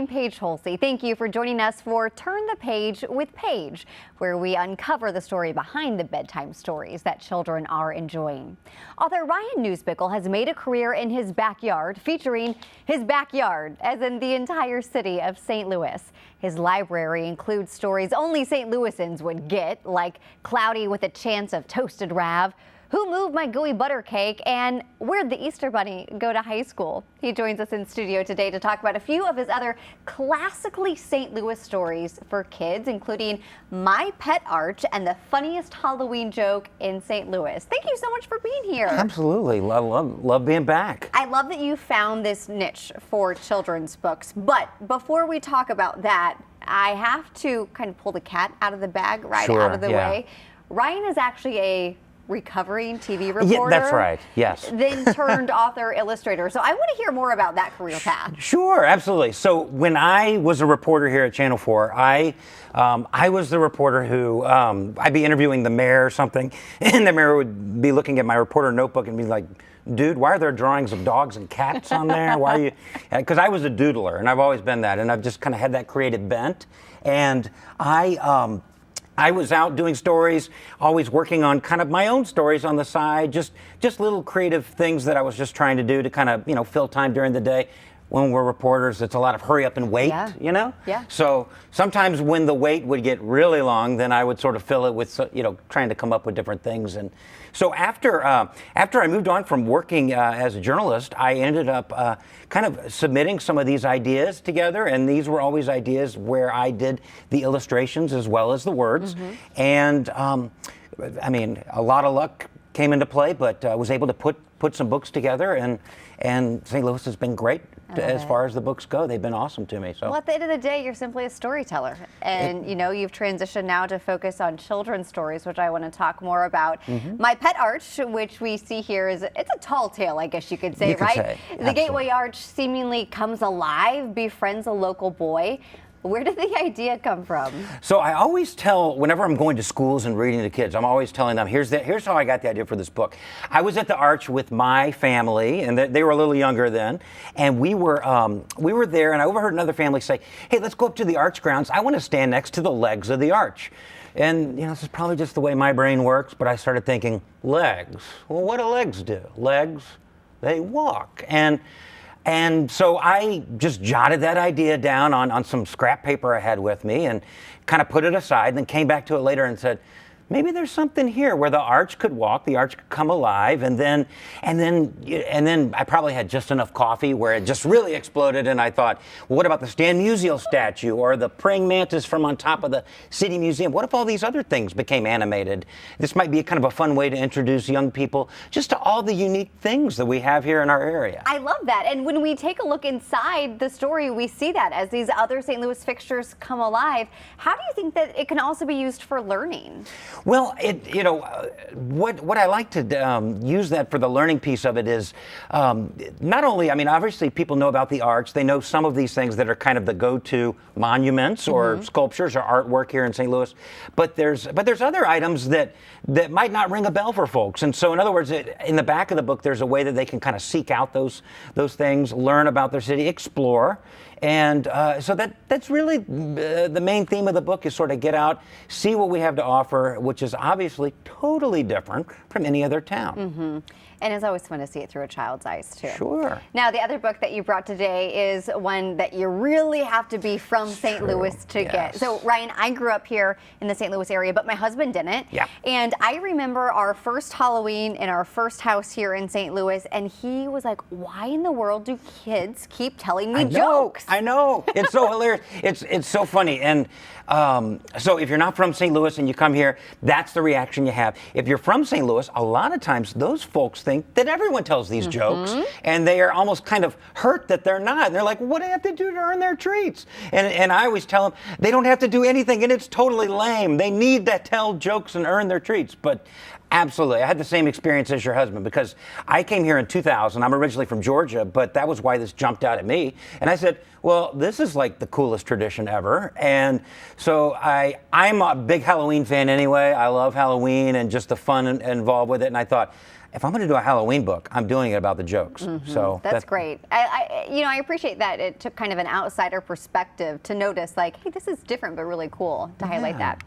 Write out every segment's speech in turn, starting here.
I'm Paige Hulsey. Thank you for joining us for Turn the Page with Paige, where we uncover the story behind the bedtime stories that children are enjoying. Author Ryan Nusbickel has made a career in his backyard, featuring his backyard, as in the entire city of St. Louis. His library includes stories only St. Louisans would get, like Cloudy with a Chance of Toasted Rav, Who Moved My Gooey Butter Cake, and Where'd the Easter Bunny Go to High School? He joins us in studio today to talk about a few of his other classically St. Louis stories for kids, including My Pet Arch and the funniest Halloween joke in St. Louis. Thank you so much for being here. Absolutely. Love being back. I love that you found this niche for children's books, but before we talk about that, I have to kind of pull the cat out of the bag out of the way. Ryan is actually a recovering TV reporter. Yeah, that's right, yes. Then turned author, illustrator. So I want to hear more about that career path. Sure, absolutely. So when I was a reporter here at Channel 4, I was the reporter who, I'd be interviewing the mayor or something, and the mayor would be looking at my reporter notebook and be like, dude, why are there drawings of dogs and cats on there? Why are you? Because I was a doodler, and I've always been that, and I've just kind of had that creative bent. And I was out doing stories, always working on kind of my own stories on the side, just little creative things that I was just trying to do to kind of, fill time during the day. When we're reporters, it's a lot of hurry up and wait, Yeah. So sometimes when the wait would get really long, then I would sort of fill it with, trying to come up with different things. And so after I moved on from working as a journalist, I ended up kind of submitting some of these ideas together. And these were always ideas where I did the illustrations as well as the words. Mm-hmm. And a lot of luck came into play, but I was able to put some books together, and St. Louis has been great as far as the books go. They've been awesome to me. So. Well, at the end of the day, you're simply a storyteller, and you've transitioned now to focus on children's stories, which I want to talk more about. Mm-hmm. My Pet Arch, which we see here, it's a tall tale, I guess you could say, right? The Gateway Arch seemingly comes alive, befriends a local boy. Where did the idea come from? So I always tell, whenever I'm going to schools and reading to kids, I'm always telling them, here's how I got the idea for this book. I was at the Arch with my family, and they were a little younger then, and we were there, and I overheard another family say, hey, let's go up to the Arch grounds. I want to stand next to the legs of the Arch. And, this is probably just the way my brain works, but I started thinking, legs? Well, what do legs do? Legs, they walk. And so I just jotted that idea down on some scrap paper I had with me and kind of put it aside, and then came back to it later and said, maybe there's something here where the Arch could walk, the Arch could come alive, and then I probably had just enough coffee where it just really exploded, and I thought, well, what about the Stan Musial statue or the praying mantis from on top of the City Museum? What if all these other things became animated? This might be kind of a fun way to introduce young people just to all the unique things that we have here in our area. I love that, and when we take a look inside the story, we see that as these other St. Louis fixtures come alive. How do you think that it can also be used for learning? Well, what I like to use that for the learning piece of it is not only, obviously people know about the Arch, they know some of these things that are kind of the go-to monuments or sculptures or artwork here in St. Louis, but there's other items that might not ring a bell for folks. And so in other words, in the back of the book, there's a way that they can kind of seek out those things, learn about their city, explore. And so that's really the main theme of the book, is sort of get out, see what we have to offer, which is obviously totally different from any other town. Mm-hmm. And it's always fun to see it through a child's eyes, too. Sure. Now, the other book that you brought today is one that you really have to be from St. Louis to get. So, Ryan, I grew up here in the St. Louis area, but my husband didn't. Yeah. And I remember our first Halloween in our first house here in St. Louis, and he was like, why in the world do kids keep telling me jokes? I know. It's so hilarious. It's so funny. And so if you're not from St. Louis and you come here, that's the reaction you have. If you're from St. Louis, a lot of times those folks think that everyone tells these jokes, and they are almost kind of hurt that they're not. And they're like, what do they have to do to earn their treats? And I always tell them they don't have to do anything, and it's totally lame. They need to tell jokes and earn their treats. But absolutely. I had the same experience as your husband, because I came here in 2000. I'm originally from Georgia, but that was why this jumped out at me. And I said, well, this is like the coolest tradition ever. And so I'm a big Halloween fan anyway. I love Halloween and just the fun involved with it. And I thought, if I'm going to do a Halloween book, I'm doing it about the jokes. So That's great. I appreciate that it took kind of an outsider perspective to notice, like, hey, this is different but really cool, to highlight that.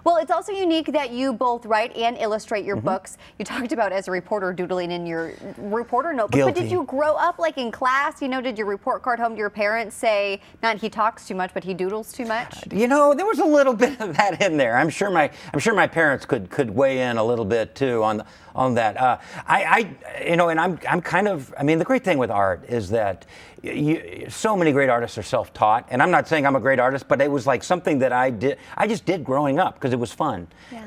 Well, it's also unique that you both write and illustrate your books. You talked about as a reporter doodling in your reporter notebook. Guilty. But did you grow up like in class? Did your report card home to your parents say, not he talks too much, but he doodles too much? there was a little bit of that in there. I'm sure my parents could weigh in a little bit too on that. And I'm kind of. I mean, the great thing with art is that so many great artists are self-taught, and I'm not saying I'm a great artist, but it was like something that I just did growing up because it was fun. Yeah.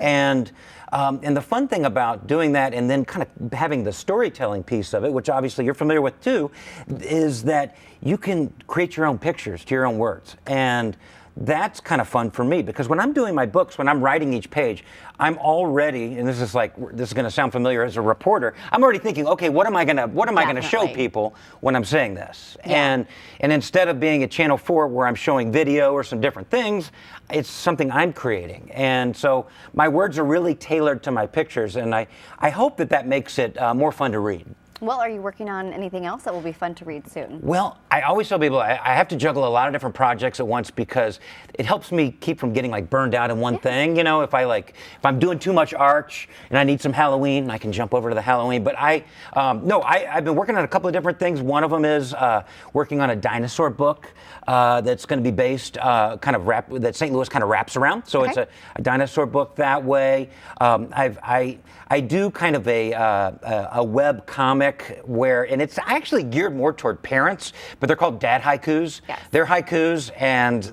And the fun thing about doing that and then kind of having the storytelling piece of it, which obviously you're familiar with too, is that you can create your own pictures to your own words. And that's kind of fun for me because when I'm doing my books, when I'm writing each page, I'm already, and this is going to sound familiar as a reporter, I'm already thinking, okay, what am I gonna show people when I'm saying this? Yeah. And instead of being at Channel 4 where I'm showing video or some different things, it's something I'm creating. And so my words are really tailored to my pictures, and I hope that makes it more fun to read. Well, are you working on anything else that will be fun to read soon? Well, I always tell people I have to juggle a lot of different projects at once because it helps me keep from getting like burned out in one thing. If I'm doing too much arch and I need some Halloween, I can jump over to the Halloween. But I've been working on a couple of different things. One of them is working on a dinosaur book that's going to be based that St. Louis kind of wraps around. So it's a dinosaur book that way. I do kind of a web comic and it's actually geared more toward parents, but they're called dad haikus. Yes. They're haikus, and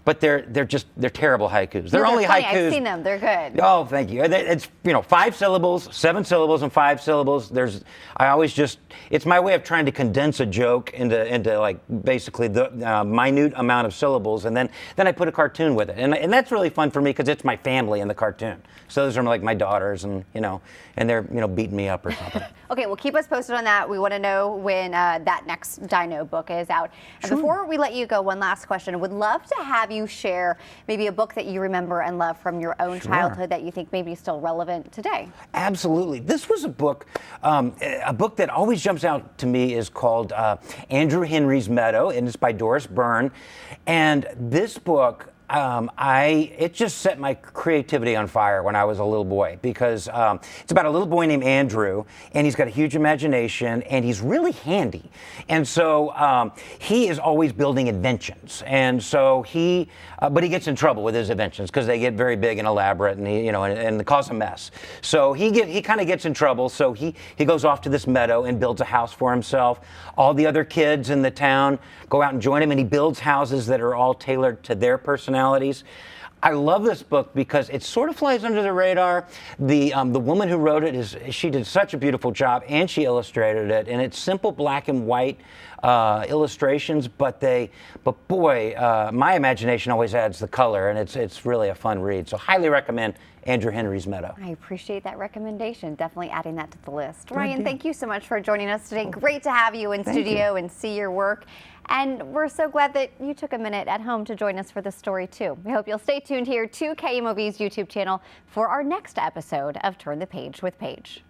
but they're terrible haikus. They're only funny. haikus. I've seen them. They're good. Oh, thank you. It's 5 syllables, 7 syllables, and 5 syllables. It's my way of trying to condense a joke into like basically the minute amount of syllables, and then I put a cartoon with it, and that's really fun for me because it's my family in the cartoon. So those are like my daughters, and they're beating me up or something. Okay, well, keep us posted on that. We want to know when that next Dino book is out. And before we let you go, one last question. Would love to have you share maybe a book that you remember and love from your own childhood that you think maybe is still relevant today. Absolutely. This was a book that always jumps out to me is called Andrew Henry's Meadow, and it's by Doris Byrne. And this book, it just set my creativity on fire when I was a little boy because it's about a little boy named Andrew, and he's got a huge imagination, and he's really handy. And so he is always building inventions. And so but he gets in trouble with his inventions because they get very big and elaborate, and and cause a mess. So he kind of gets in trouble. So he goes off to this meadow and builds a house for himself. All the other kids in the town go out and join him, and he builds houses that are all tailored to their personalities. I love this book because it sort of flies under the radar. The woman who wrote it she did such a beautiful job, and she illustrated it. And it's simple black and white illustrations, but boy, my imagination always adds the color, and it's really a fun read. So highly recommend Andrew Henry's Meadow. I appreciate that recommendation. Definitely adding that to the list. Ryan, thank you so much for joining us today. Great to have you in studio and see your work. And we're so glad that you took a minute at home to join us for this story too. We hope you'll stay tuned here to KMOV's YouTube channel for our next episode of Turn the Page with Paige.